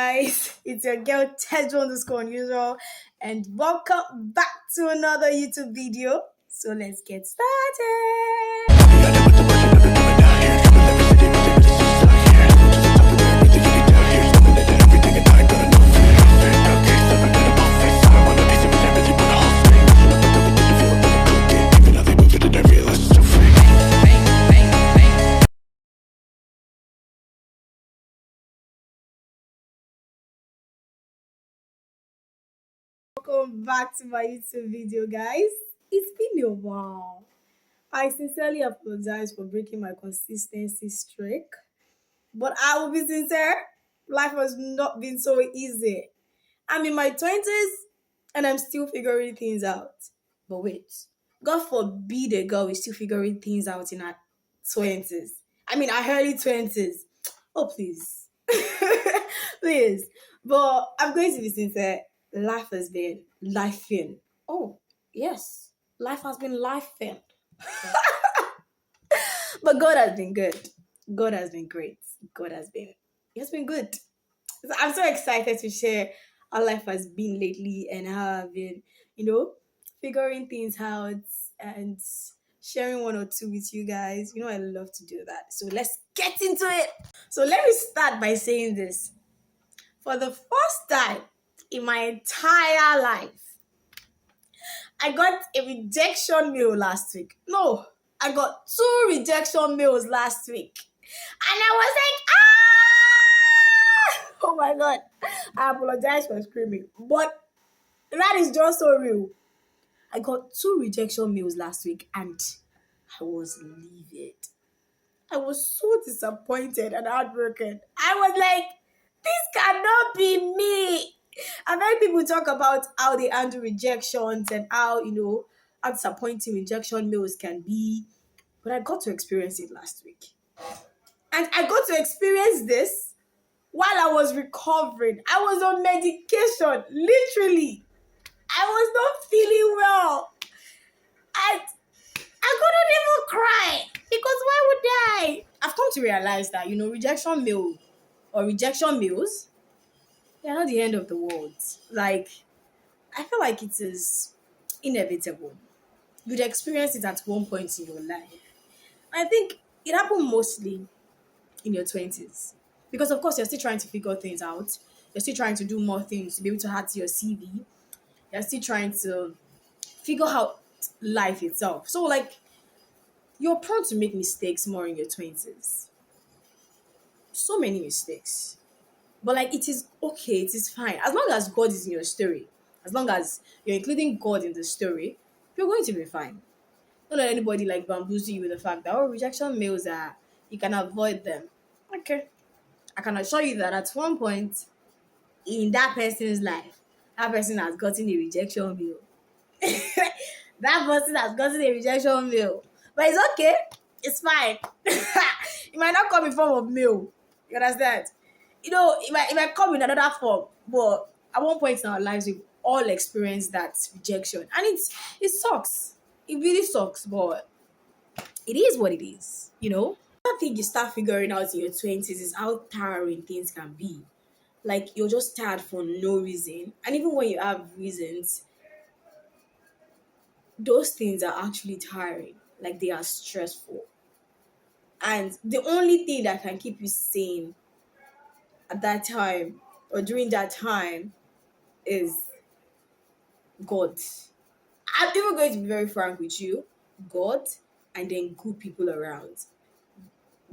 guys? It's your girl Tejo underscore unusual, and welcome back to another YouTube video. So let's get started. Welcome back to my YouTube video, guys. It's been a while. I sincerely apologize for breaking my consistency streak, but I will be sincere. Life has not been so easy. I'm in my 20s and I'm still figuring things out. But wait, God forbid a girl is still figuring things out in her 20s. I mean, her early 20s. Oh, please. Please. But I'm going to be sincere. Life has been lifing. Oh, yes. Life has been lifing. But God has been good. God has been great. He has been good. So I'm so excited to share how life has been lately and how I've been, figuring things out and sharing one or two with you guys. I love to do that. So let's get into it. So let me start by saying this. For the first time in my entire life, I got a rejection mail last week. No, I got 2 rejection mails last week. And I was like, oh my God. I apologize for screaming. But that is just so real. I got 2 rejection mails last week and I was livid. I was so disappointed and heartbroken. I was like, this cannot be me. I've heard people talk about how they handle rejections and how disappointing rejection mails can be. But I got to experience it last week. And I got to experience this while I was recovering. I was on medication, literally. I was not feeling well. I couldn't even cry because why would I? I've come to realize that, rejection mail or rejection mails, they're not the end of the world. Like, I feel like it is inevitable. You'd experience it at one point in your life. I think it happened mostly in your 20s. Because, of course, you're still trying to figure things out. You're still trying to do more things to be able to add to your CV. You're still trying to figure out life itself. So, like, you're prone to make mistakes more in your 20s. So many mistakes. But, like, it is okay. It is fine. As long as God is in your story, as long as you're including God in the story, you're going to be fine. Don't let anybody, like, bamboozle you with the fact that, rejection mails you can avoid them. Okay. I can assure you that at one point in that person's life, that person has gotten a rejection mail. That person has gotten a rejection mail. But it's okay. It's fine. It might not come in form of mail. You understand? It might come in another form. But at one point in our lives, we've all experienced that rejection. And it sucks. It really sucks. But it is what it is, I think you start figuring out in your 20s is how tiring things can be. Like, you're just tired for no reason. And even when you have reasons, those things are actually tiring. Like, they are stressful. And the only thing that can keep you sane at that time or during that time is God. I'm even going to be very frank with you. God, and then good people around.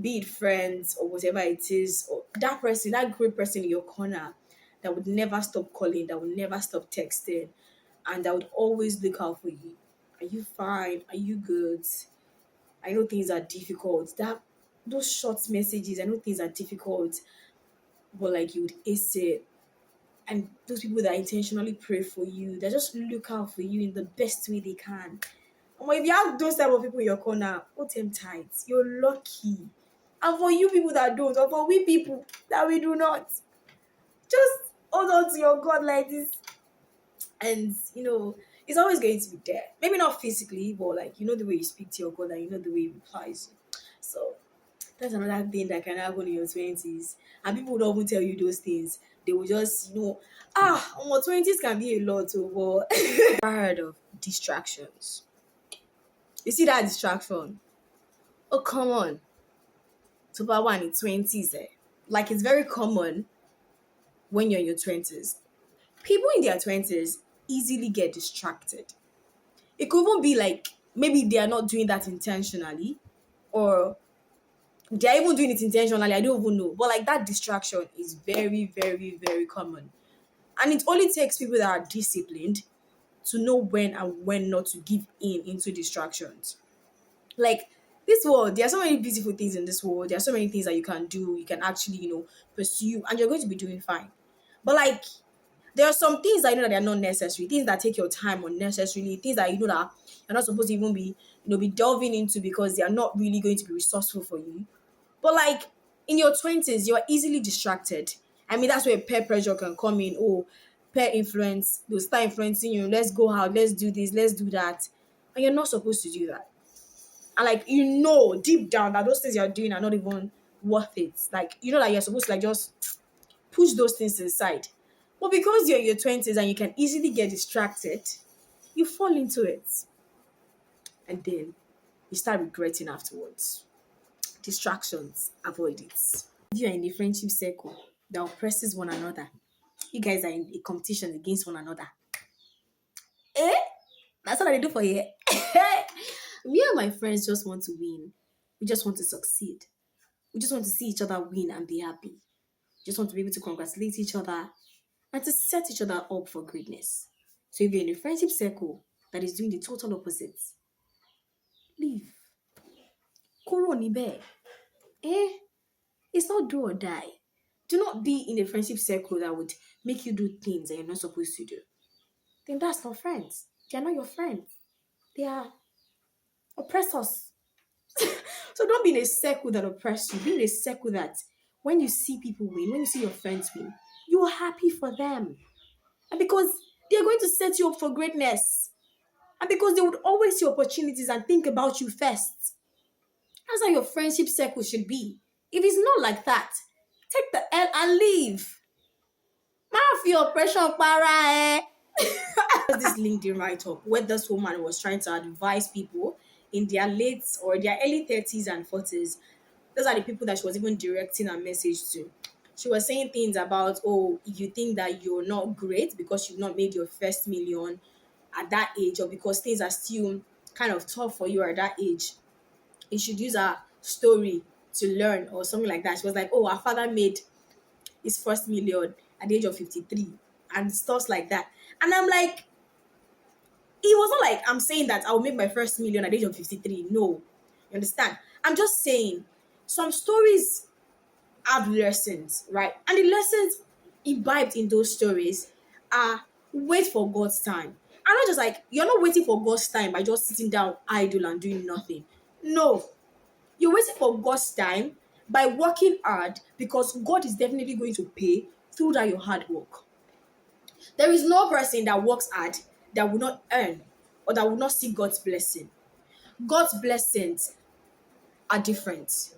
Be it friends or whatever it is, or that person, that great person in your corner that would never stop calling, that would never stop texting, and that would always look out for you. Are you fine? Are you good? I know things are difficult. Those short messages, I know things are difficult, but like, you would ace it. And those people that intentionally pray for you, that just look out for you in the best way they can. And if you have those type of people in your corner, hold them tight. You're lucky. And for you people that don't, or for we people that we do not, just hold on to your God like this. And, it's always going to be there. Maybe not physically, but like, the way you speak to your God and the way he replies you. So that's another thing that can happen in your 20s. And people don't even tell you those things. They will just, on 20s can be a lot, but tired of distractions. You see that distraction? Oh, come on. Super one in 20s, eh? Like, it's very common when you're in your 20s. People in their 20s easily get distracted. It could even be like maybe they are not doing that intentionally, or they're even doing it intentionally. I don't even know. But like that distraction is very, very, very common. And it only takes people that are disciplined to know when and when not to give in into distractions. Like this world, there are so many beautiful things in this world. There are so many things that you can do, you can actually, pursue, and you're going to be doing fine. But like there are some things that you know that they are not necessary, things that take your time unnecessarily, things that you know that you're not supposed to even be, be delving into because they are not really going to be resourceful for you. But like in your 20s, you're easily distracted. I mean, that's where peer pressure can come in. Oh, peer influence, they'll start influencing you. Let's go out, let's do this, let's do that. And you're not supposed to do that. And like, deep down that those things you're doing are not even worth it. Like, you know that you're supposed to like just push those things aside. But because you're in your 20s and you can easily get distracted, you fall into it. And then you start regretting afterwards. Distractions, avoid it. If you're in a friendship circle that oppresses one another, you guys are in a competition against one another. Eh? That's what I do for you. Me and my friends just want to win. We just want to succeed. We just want to see each other win and be happy. We just want to be able to congratulate each other and to set each other up for greatness. So if you're in a friendship circle that is doing the total opposite, leave. Kuro nibe. Eh? It's not do or die. Do not be in a friendship circle that would make you do things that you're not supposed to do. Then that's not friends. They are not your friends. They are oppressors. So don't be in a circle that oppresses you. Be in a circle that when you see people win, when you see your friends win, you're happy for them. And because they're going to set you up for greatness. And because they would always see opportunities and think about you first. That's how your friendship circle should be. If it's not like that, take the L and leave. Man, feel oppression para eh. This LinkedIn write-up where this woman was trying to advise people in their late or their early 30s and 40s. Those are the people that she was even directing her message to. She was saying things about, oh, if you think that you're not great because you've not made your first million at that age, or because things are still kind of tough for you at that age, you should use her story to learn or something like that. She was like, oh, her father made his first million at the age of 53 and stuff like that. And I'm like, it was not like I'm saying that I'll make my first million at the age of 53. No. You understand? I'm just saying some stories have lessons, right? And the lessons imbibed in those stories are wait for God's time. I'm not just like, you're not waiting for God's time by just sitting down idle and doing nothing. No. You're waiting for God's time by working hard because God is definitely going to pay through that your hard work. There is no person that works hard that will not earn or that will not see God's blessing. God's blessings are different.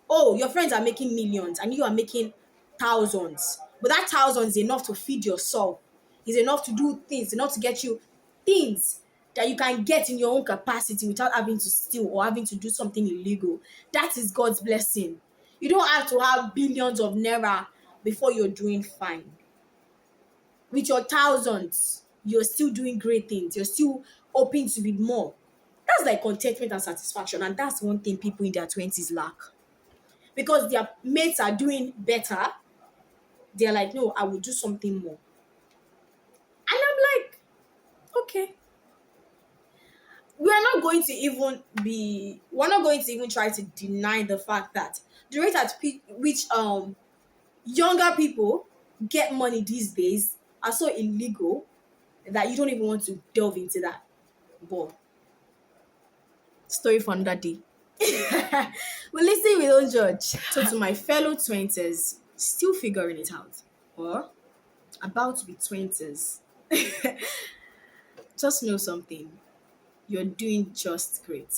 Oh, your friends are making millions and you are making thousands. But that thousand is enough to feed your soul. Is enough to do things, enough to get you things that you can get in your own capacity without having to steal or having to do something illegal. That is God's blessing. You don't have to have billions of naira before you're doing fine. With your thousands, you're still doing great things. You're still hoping to be more. That's like contentment and satisfaction. And that's one thing people in their 20s lack. Because their mates are doing better, they're like, no, I will do something more. And I'm like, okay. We're not going to even try to deny the fact that the rate at which younger people get money these days are so illegal that you don't even want to delve into that. But story for another day. Well, listen, we don't judge. So to my fellow 20s, still figuring it out, or about to be 20s, just know something. You're doing just great.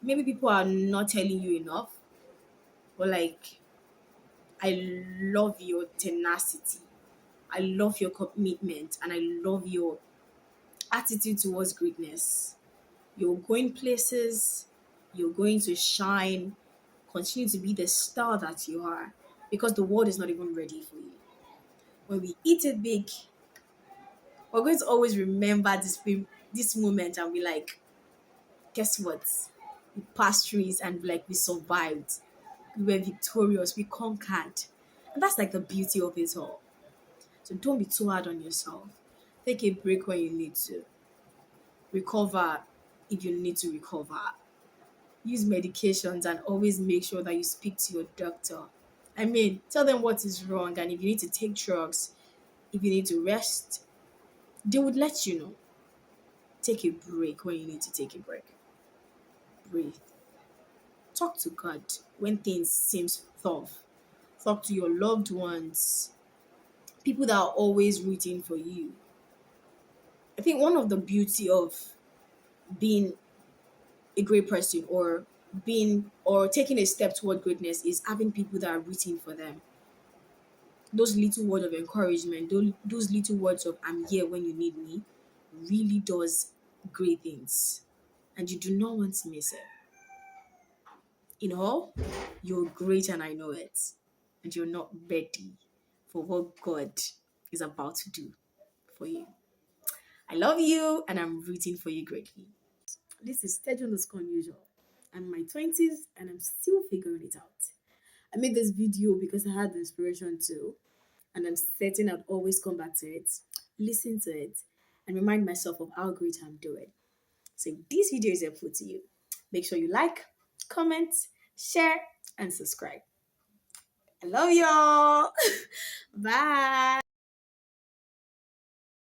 Maybe people are not telling you enough, but like, I love your tenacity. I love your commitment and I love your attitude towards greatness. You're going places, you're going to shine, continue to be the star that you are because the world is not even ready for you. When we eat it big, we're going to always remember this moment and be like, guess what? We passed through it and like we survived. We were victorious, we conquered. And that's like the beauty of it all. So don't be too hard on yourself. Take a break when you need to. Recover if you need to recover. Use medications and always make sure that you speak to your doctor. I mean, tell them what is wrong and if you need to take drugs, if you need to rest, they would let you know. Take a break when you need to take a break. Breathe. Talk to God when things seem tough. Talk to your loved ones, people that are always rooting for you. I think one of the beauty of being a great person or being or taking a step toward greatness is having people that are rooting for them. Those little words of encouragement, those little words of I'm here when you need me really does great things. And you do not want to miss it. In all, you're great and I know it. And you're not ready for what God is about to do for you. I love you and I'm rooting for you greatly. This is Steady_Unusual. I'm in my 20s and I'm still figuring it out. I made this video because I had the inspiration to, and I'm certain I'd always come back to it, listen to it, and remind myself of how great I'm doing. So if this video is helpful to you, make sure you like, comment, share, and subscribe. I love y'all. Bye.